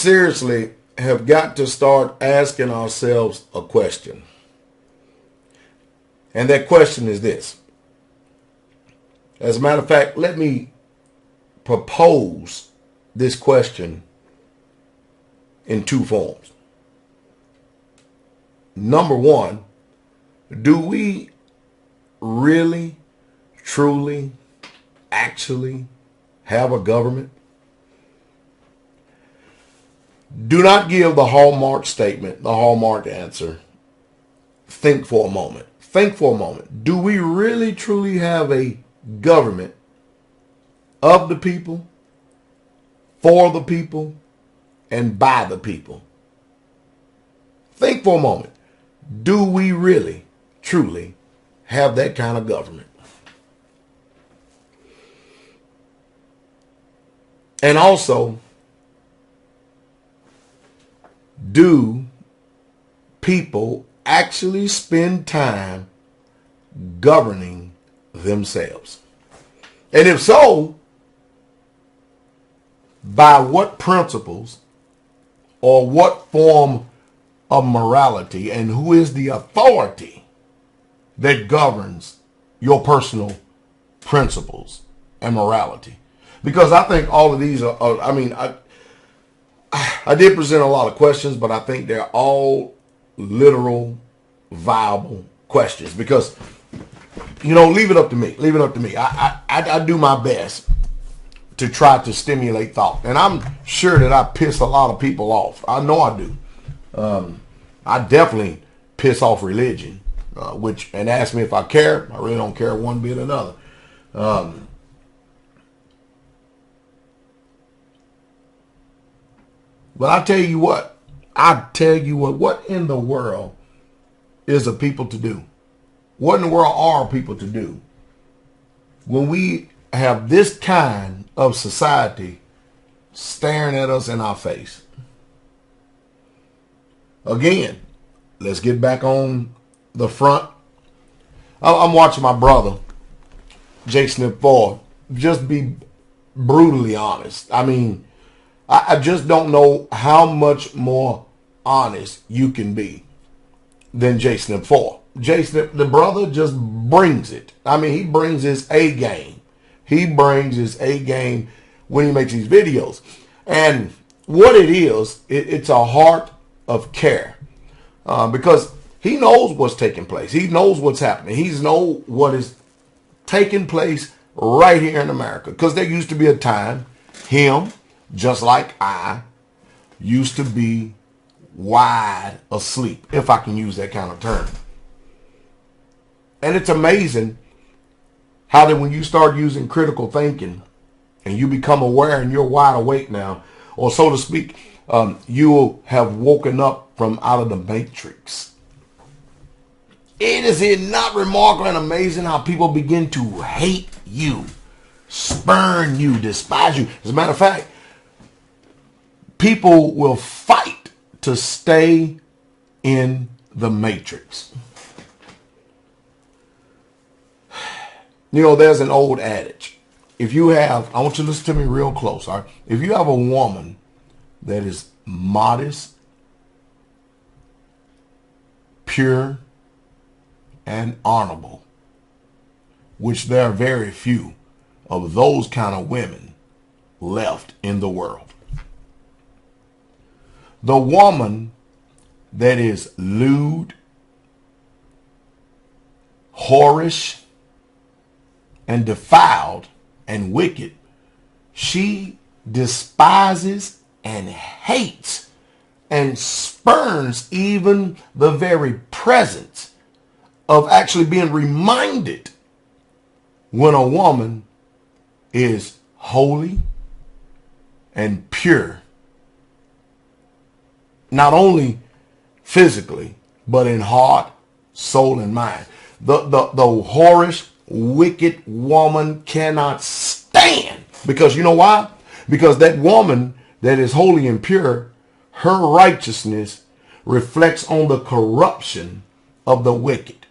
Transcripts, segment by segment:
seriously have got to start asking ourselves a question. And that question is this. As a matter of fact, let me propose this question in two forms. Number one, do we really, truly, actually have a government? Do not give the Hallmark statement, the Hallmark answer. Think for a moment. Think for a moment. Do we really, truly have a government of the people, for the people, and by the people? Think for a moment. Do we really, truly have that kind of government? And also, do people actually spend time governing themselves? And if so, by what principles or what form of morality, and who is the authority that governs your personal principles and morality? Because I think all of these are I did present a lot of questions, but I think they're all literal, viable questions. Because, leave it up to me. Leave it up to me. I do my best to try to stimulate thought. And I'm sure that I piss a lot of people off. I know I do. I definitely piss off religion, and ask me if I care. I really don't care one bit or another. But I tell you what, what in the world is a people to do? What in the world are people to do when we have this kind of society staring at us in our face? Again, let's get back on the front. I'm watching my brother, Jason Ford, just be brutally honest. I just don't know how much more honest you can be than Jason Ford. Jason, the brother, just brings it. He brings his A game. He brings his A game when he makes these videos. And what it is, it's a heart of care, because he knows what's taking place. He knows what's happening. He knows what is taking place right here in America. Because there used to be a time, him, just like I, used to be wide asleep, if I can use that kind of term. And it's amazing how that when you start using critical thinking and you become aware and you're wide awake now, or so to speak, you have woken up from out of the matrix. Is it not remarkable and amazing how people begin to hate you, spurn you, despise you? As a matter of fact, people will fight to stay in the matrix. There's an old adage. I want you to listen to me real close. All right? If you have a woman that is modest, pure, and honorable, which there are very few of those kind of women left in the world. The woman that is lewd, whorish, and defiled and wicked, she despises and hates and spurns even the very presence of actually being reminded when a woman is holy and pure, not only physically, but in heart, soul, and mind. The whorish, wicked woman cannot stand. Because you know why? Because that woman that is holy and pure, her righteousness reflects on the corruption of the wicked.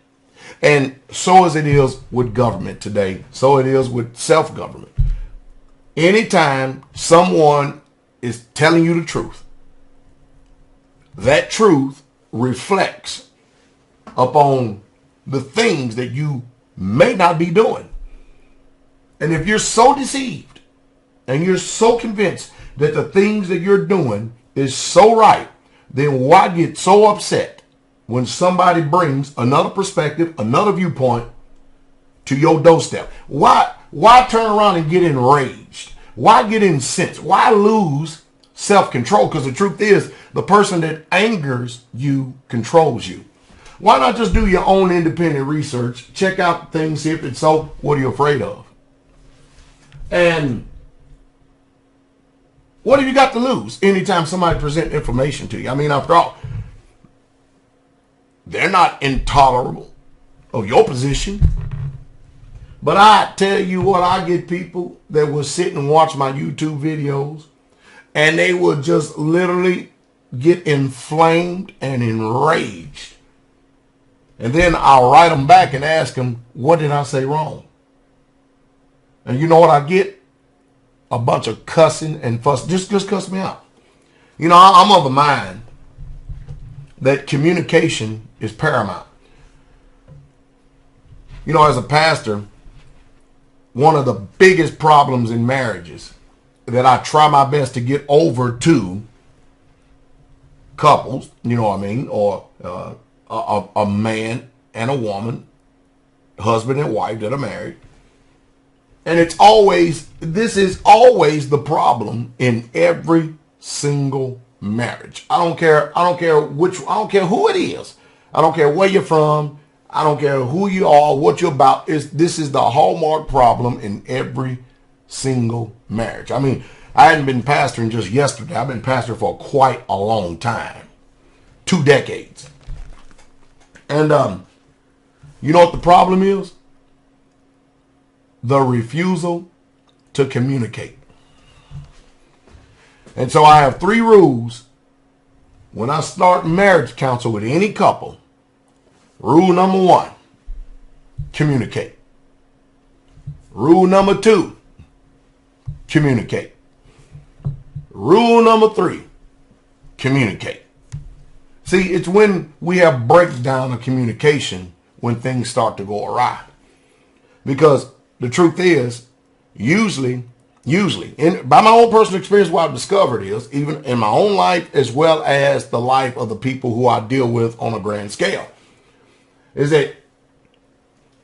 And so as it is with government today, so it is with self-government. Anytime someone is telling you the truth, that truth reflects upon the things that you may not be doing. And if you're so deceived and you're so convinced that the things that you're doing is so right, then why get so upset when somebody brings another perspective, another viewpoint to your doorstep? Why turn around and get enraged? Why get incensed? Why lose self-control? Because the truth is, the person that angers you controls you. Why not just do your own independent research, check out things, see if it's so, what are you afraid of? And what have you got to lose anytime somebody presents information to you? I mean, after all, they're not intolerable of your position. But I tell you what, I get people that will sit and watch my YouTube videos and they will just literally get inflamed and enraged. And then I'll write them back and ask them, what did I say wrong? And you know what I get? A bunch of cussing and fuss. Just cuss me out. You know, I'm of the mind that communication is paramount. You know, as a pastor, one of the biggest problems in marriages that I try my best to get over to couples, you know what I mean, or a man and a woman, husband and wife that are married. And this is always the problem in every single marriage. I don't care who it is. I don't care where you're from. I don't care who you are, what you're about. This is the hallmark problem in every single marriage. I mean, I hadn't been pastoring just yesterday. I've been pastoring for quite a long time. 2 decades. And you know what the problem is? The refusal to communicate. And so I have 3 rules when I start marriage counsel with any couple. Rule number 1, communicate. Rule number 2, communicate. Rule number 3, communicate. See, it's when we have breakdown of communication when things start to go awry. Because the truth is, usually, by my own personal experience, what I've discovered is, even in my own life as well as the life of the people who I deal with on a grand scale, is that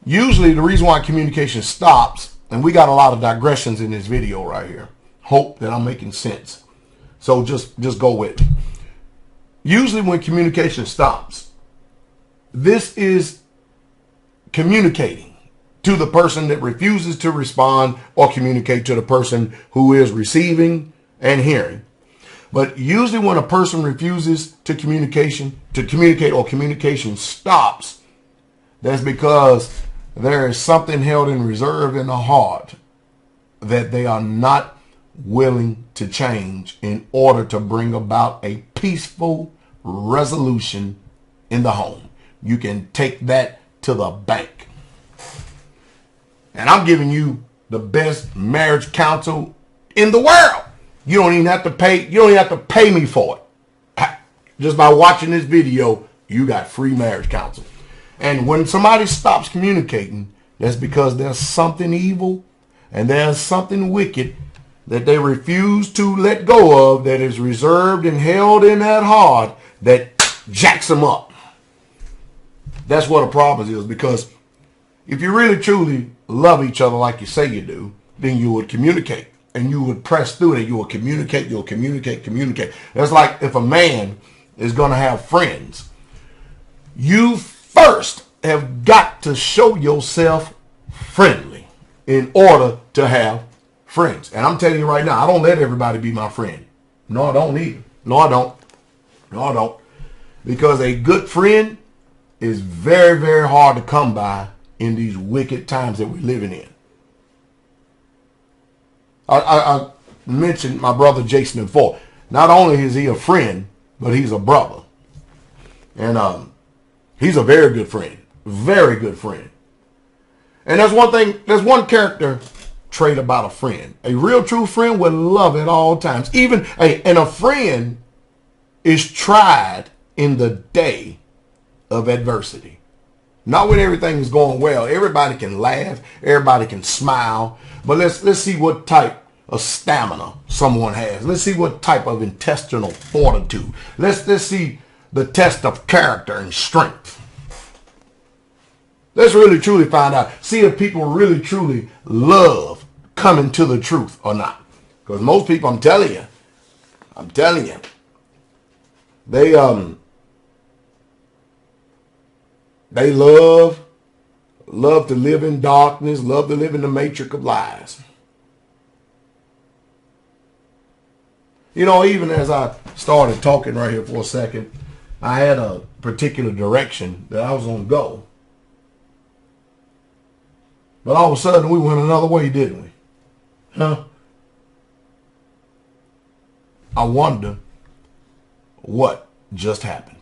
usually the reason why communication stops, and we got a lot of digressions in this video right here. Hope that I'm making sense. So just go with me. Usually when communication stops, this is communicating to the person that refuses to respond or communicate to the person who is receiving and hearing. But usually when a person refuses to communicate or communication stops, that's because there is something held in reserve in the heart that they are not willing to change in order to bring about a peaceful resolution in the home. You can take that to the bank. And I'm giving you the best marriage counsel in the world. You don't even have to pay me for it. Just by watching this video, you got free marriage counsel. And when somebody stops communicating, that's because there's something evil and there's something wicked that they refuse to let go of that is reserved and held in that heart that jacks them up. That's what a problem is, because if you really truly love each other like you say you do, then you would communicate and you would press through it. You will communicate. That's like if a man is going to have friends, you first have got to show yourself friendly in order to have friends. And I'm telling you right now, I don't let everybody be my friend. No, I don't either. No, I don't. Because a good friend is very, very hard to come by in these wicked times that we're living in. I mentioned my brother Jason before. Not only is he a friend, but he's a brother. And he's a very good friend. Very good friend. And there's one character trait about a friend. A real true friend will love at all times. And a friend is tried in the day of adversity. Not when everything is going well. Everybody can laugh, everybody can smile, but let's see what type of stamina someone has. Let's see what type of intestinal fortitude. Let's see the test of character and strength. Let's really truly find out. See if people really truly love coming to the truth or not. Because most people, I'm telling you, they love to live in darkness, love to live in the matrix of lies. You know, even as I started talking right here for a second, I had a particular direction that I was going to go. But all of a sudden, we went another way, didn't we? Huh? I wonder what just happened.